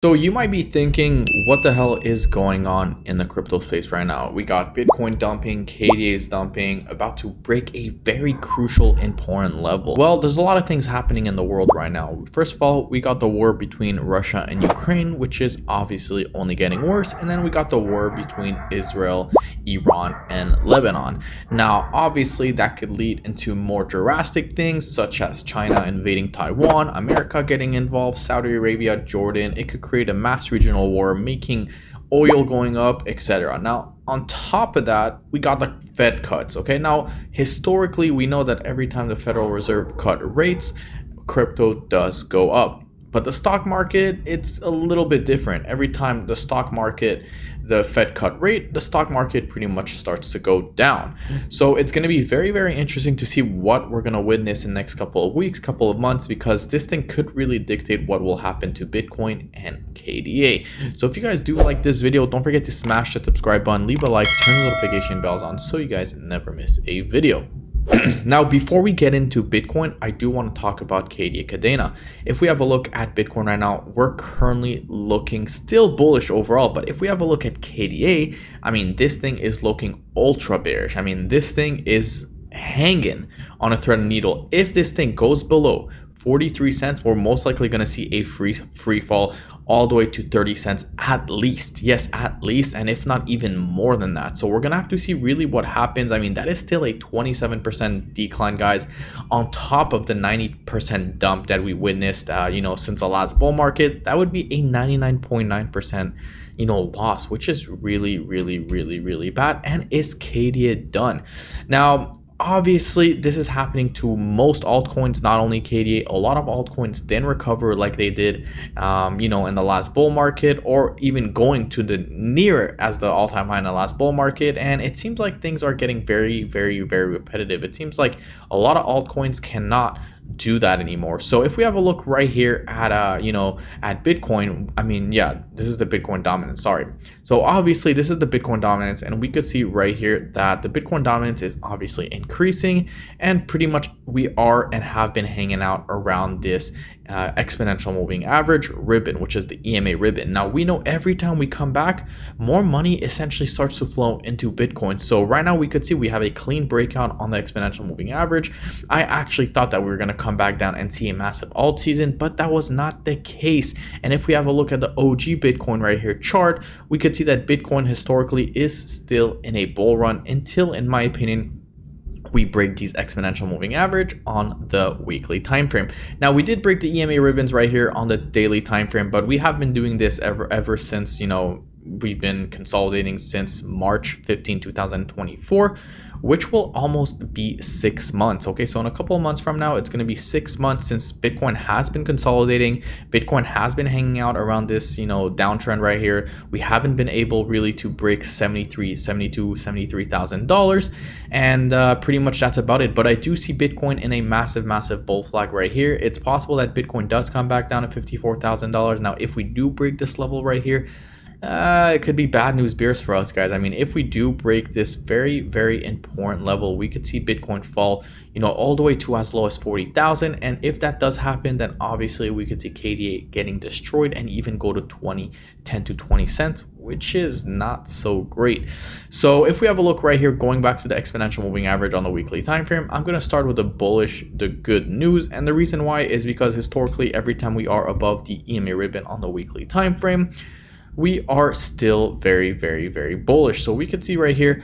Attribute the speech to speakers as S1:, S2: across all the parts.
S1: So you might be thinking, what the hell is going on in the crypto space right now? We got Bitcoin dumping, KDA is dumping, about to break a very crucial, important level. Well, there's a lot of things happening in the world right now. First of all, we got the war between Russia and Ukraine, which is obviously only getting worse. And then we got the war between Israel, Iran, and Lebanon. Now, obviously, that could lead into more drastic things, such as China invading Taiwan, America getting involved, Saudi Arabia, Jordan. It could create a mass regional war, making oil going up, etc. Now, on top of that, we got the Fed cuts. Okay, now historically, we know that every time the Federal Reserve cut rates, crypto does go up. But the stock market, it's a little bit different. Every time the stock market, the Fed cut rate, the stock market pretty much starts to go down. So it's going to be very, very interesting to see what we're going to witness in the next couple of weeks, couple of months, because this thing could really dictate what will happen to Bitcoin and KDA. So if you guys do like this video, don't forget to smash the subscribe button, leave a like, turn the notification bells on so you guys never miss a video. Now, before we get into Bitcoin, I do want to talk about KDA Kadena. If we have a look at Bitcoin right now, we're currently looking still bullish overall. But if we have a look at KDA, I mean, this thing is looking ultra bearish. I mean, this thing is hanging on a thread of needle. If this thing goes below 43 cents, we're most likely going to see a free fall all the way to 30 cents at least. Yes, at least, and if not even more than that. So we're going to have to see really what happens. I mean, that is still a 27% decline, guys, on top of the 90% dump that we witnessed, since the last bull market. That would be a 99.9% loss, which is really, really, really, really bad. And is KDA done? Now, obviously, this is happening to most altcoins, not only KDA. A lot of altcoins didn't recover like they did, in the last bull market, or even going to the near as the all-time high in the last bull market. And it seems like things are getting very, very, very repetitive. It seems like a lot of altcoins cannot do that anymore. So if we have a look right here at at Bitcoin, I mean, yeah, this is the Bitcoin dominance, sorry. So obviously this is the Bitcoin dominance, and we could see right here that the Bitcoin dominance is obviously increasing, and pretty much we are and have been hanging out around this exponential moving average ribbon, which is the EMA ribbon. Now, we know every time we come back, more money essentially starts to flow into Bitcoin. So right now we could see we have a clean breakout on the exponential moving average. I actually thought that we were going to come back down and see a massive alt season, but that was not the case. And if we have a look at the OG Bitcoin right here chart, we could see that Bitcoin historically is still in a bull run until, in my opinion, we break these exponential moving average on the weekly time frame. Now, we did break the EMA ribbons right here on the daily time frame, but we have been doing this ever since, we've been consolidating since March 15, 2024, which will almost be 6 months. Okay, so in a couple of months from now, it's going to be 6 months since Bitcoin has been consolidating. Bitcoin has been hanging out around this, downtrend right here. We haven't been able really to break $73,000, and pretty much that's about it. But I do see Bitcoin in a massive bull flag right here. It's possible that Bitcoin does come back down to $54,000. Now, if we do break this level right here, it could be bad news bears for us, guys. I mean, if we do break this very, very important level, we could see Bitcoin fall, all the way to as low as 40,000. And if that does happen, then obviously we could see KDA getting destroyed and even go to 10 to 20 cents, which is not so great. So if we have a look right here, going back to the exponential moving average on the weekly time frame, I'm going to start with the good news. And the reason why is because historically, every time we are above the EMA ribbon on the weekly time frame, we are still very, very, very bullish. So we could see right here,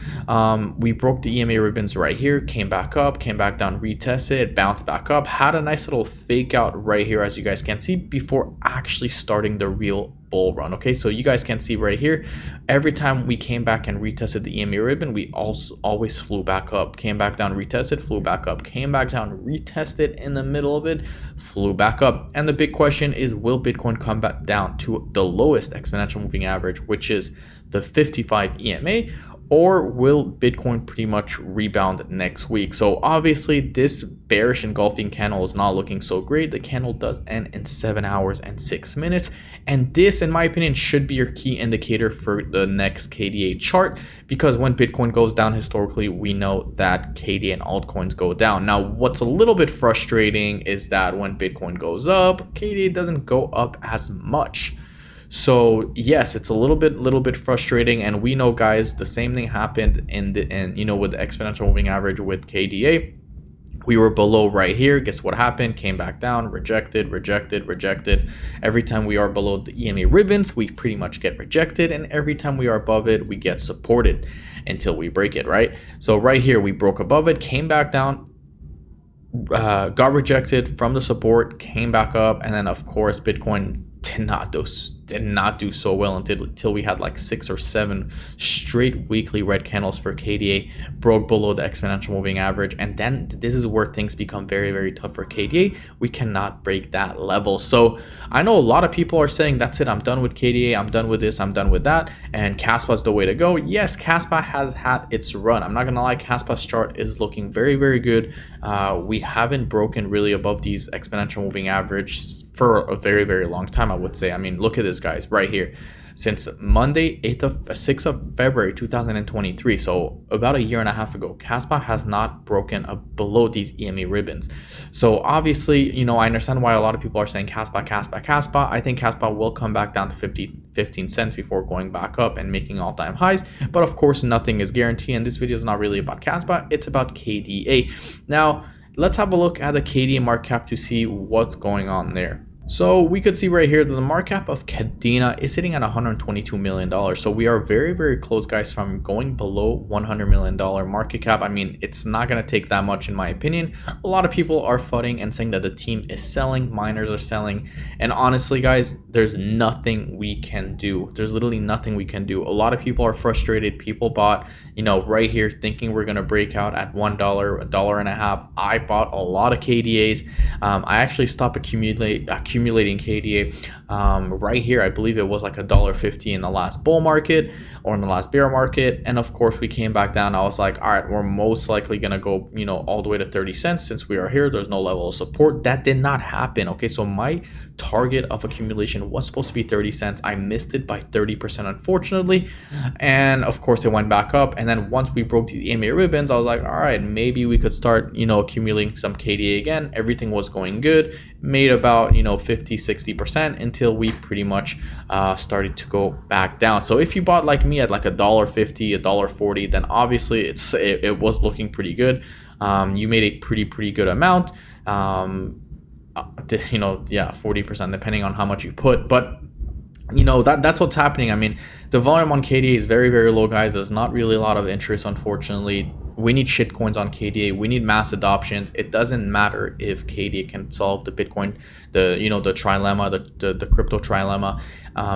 S1: we broke the EMA ribbons right here, came back up, came back down, retested, bounced back up, had a nice little fake out right here, as you guys can see, before actually starting the real bull run. Okay, so you guys can see right here, every time we came back and retested the EMA ribbon, we also always flew back up, came back down, retested, flew back up, came back down, retested in the middle of it, flew back up. And the big question is, will Bitcoin come back down to the lowest exponential moving average, which is the 55 EMA, or will Bitcoin pretty much rebound next week? So obviously this bearish engulfing candle is not looking so great. The candle does end in 7 hours and 6 minutes, and this, in my opinion, should be your key indicator for the next KDA chart, because when Bitcoin goes down historically, we know that KDA and altcoins go down. Now, what's a little bit frustrating is that when Bitcoin goes up, KDA doesn't go up as much. So yes, it's a little bit frustrating, and we know, guys, the same thing happened with the exponential moving average with KDA. We were below right here. Guess what happened? Came back down, rejected, rejected, rejected. Every time we are below the EMA ribbons, we pretty much get rejected. And every time we are above it, we get supported until we break it, right? So right here, we broke above it, came back down, got rejected from the support, came back up. And then, of course, Bitcoin did not do so well until we had like 6 or 7 straight weekly red candles for KDA, broke below the exponential moving average, and then this is where things become very, very tough for KDA. We cannot break that level. So I know a lot of people are saying, that's it, I'm done with KDA, I'm done with this, I'm done with that, and Kaspa's the way to go. Yes, Kaspa has had its run. I'm not gonna lie, Kaspa's chart is looking very, very good. We haven't broken really above these exponential moving average for a very, very long time, I would say. I mean, look at this, guys, right here. Since Monday, 6th of February 2023, so about a year and a half ago, Kaspa has not broken below these EMA ribbons. So obviously, I understand why a lot of people are saying Kaspa, Kaspa, Kaspa. I think Kaspa will come back down to 15 cents before going back up and making all-time highs. But of course, nothing is guaranteed, and this video is not really about Kaspa, it's about KDA. Now, let's have a look at the KDA market cap to see what's going on there. So we could see right here that the market cap of Kadena is sitting at $122 million. So we are very, very close, guys, from going below $100 million market cap. I mean, it's not going to take that much, in my opinion. A lot of people are fudding and saying that the team is selling, miners are selling. And honestly, guys, there's nothing we can do. There's literally nothing we can do. A lot of people are frustrated. People bought, right here thinking we're going to break out at $1, $1.50. I bought a lot of KDAs. I actually stopped accumulating KDA right here. I believe it was like $1.50 in the last bull market or in the last bear market, and of course we came back down. I was like, all right, we're most likely gonna go all the way to 30 cents since we are here. There's no level of support. That did not happen. Okay, so my target of accumulation was supposed to be 30 cents. I missed it by 30%, unfortunately, and of course it went back up. And then once we broke the EMA ribbons, I was like, all right, maybe we could start accumulating some KDA again. Everything was going good, made about 50-60% until we pretty much started to go back down. So if you bought like me at like $1.50, $1.40, then obviously it was looking pretty good. You made a pretty good amount. Yeah, 40% depending on how much you put. But that's what's happening. I mean, the volume on KDA is very, very low, guys. There's not really a lot of interest, unfortunately. We need shitcoins on KDA. We need mass adoptions. It doesn't matter if KDA can solve the Bitcoin, the trilemma, the crypto trilemma.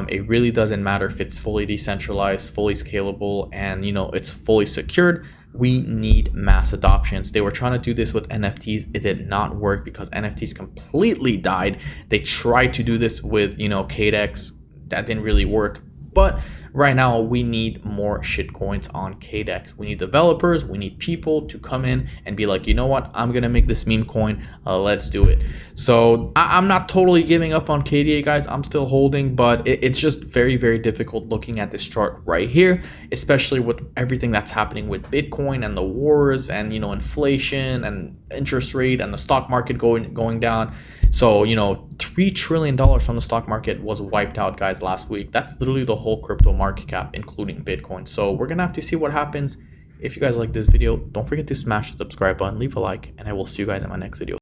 S1: It really doesn't matter if it's fully decentralized, fully scalable, and it's fully secured. We need mass adoptions. They were trying to do this with NFTs. It did not work because NFTs completely died. They tried to do this with kaddex. That didn't really work. But right now we need more shitcoins on kaddex. We need developers, we need people to come in and be like, you know what, I'm gonna make this meme coin, let's do it. So I'm not totally giving up on KDA, guys. I'm still holding, but it's just very, very difficult looking at this chart right here, especially with everything that's happening with Bitcoin and the wars and inflation and interest rate and the stock market going down. So $3 trillion from the stock market was wiped out, guys, last week. That's literally the whole crypto market cap, including Bitcoin. So we're gonna have to see what happens. If you guys like this video, don't forget to smash the subscribe button, leave a like, and I will see you guys in my next video.